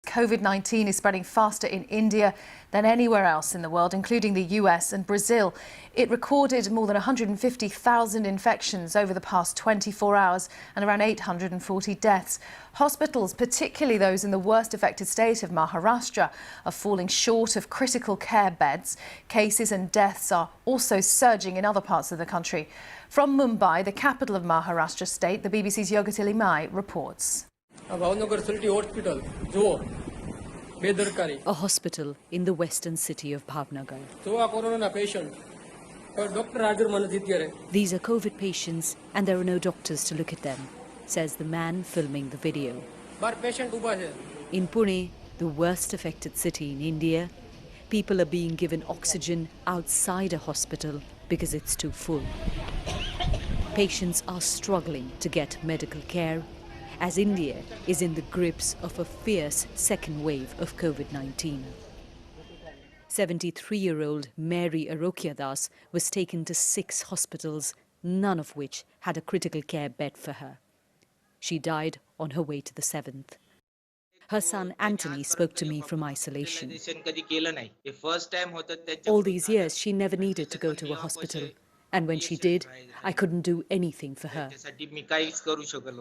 COVID-19 is spreading faster in India than anywhere else in the world, including the US and Brazil. It recorded more than 150,000 infections over the past 24 hours and around 840 deaths. Hospitals, particularly those in the worst affected state of Maharashtra, are falling short of critical care beds. Cases and deaths are also surging in other parts of the country. From Mumbai, the capital of Maharashtra state, the BBC's Yoga Tillimai reports. A hospital in the western city of Bhavnagar. These are COVID patients and there are no doctors to look at them, says the man filming the video. In Pune, the worst affected city in India, people are being given oxygen outside a hospital because it's too full. Patients are struggling to get medical care as India is in the grips of a fierce second wave of COVID-19. 73-year-old Mary Arokyadas was taken to 6 hospitals, none of which had a critical care bed for her. She died on her way to the 7th. Her son Anthony spoke to me from isolation. All these years, she never needed to go to a hospital. And when she did, I couldn't do anything for her.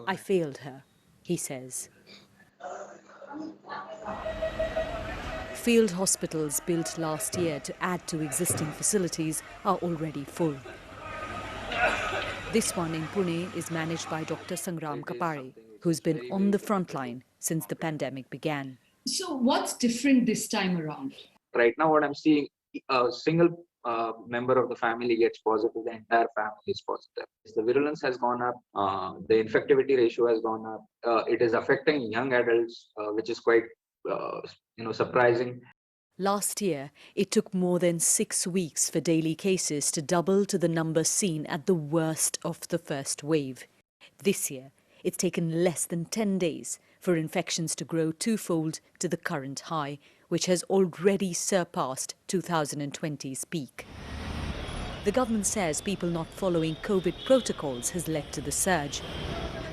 I failed her, he says. Field hospitals built last year to add to existing facilities are already full. This one in Pune is managed by Dr. Sangram Kapare, who's been on the front line since the pandemic began. So what's different this time around? Right now what I'm seeing, a single member of the family gets positive, the entire family is positive. The virulence has gone up, the infectivity ratio has gone up. It is affecting young adults, which is quite surprising. Last year, it took more than 6 weeks for daily cases to double to the number seen at the worst of the first wave. This year, it's taken less than 10 days for infections to grow twofold to the current high, which has already surpassed 2020's peak. The government says people not following COVID protocols has led to the surge,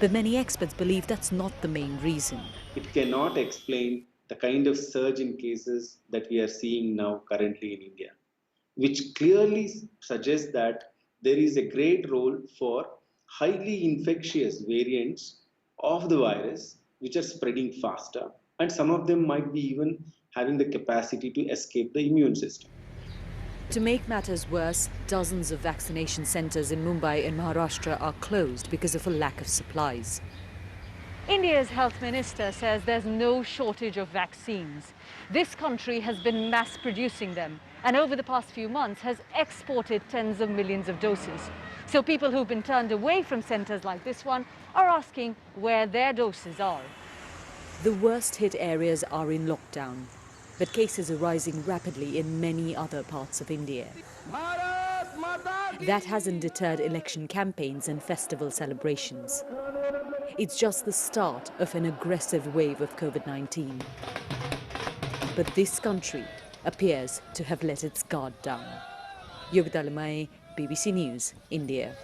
but many experts believe that's not the main reason. It cannot explain the kind of surge in cases that we are seeing now currently in India, which clearly suggests that there is a great role for highly infectious variants of the virus which are spreading faster, and some of them might be even having the capacity to escape the immune system. To make matters worse, dozens of vaccination centres in Mumbai and Maharashtra are closed because of a lack of supplies. India's health minister says there's no shortage of vaccines. This country has been mass producing them and over the past few months has exported tens of millions of doses. So people who've been turned away from centres like this one are asking where their doses are. The worst hit areas are in lockdown, but cases are rising rapidly in many other parts of India. That hasn't deterred election campaigns and festival celebrations. It's just the start of an aggressive wave of COVID-19. But this country appears to have let its guard down. Yoga Tillimai, BBC News, India.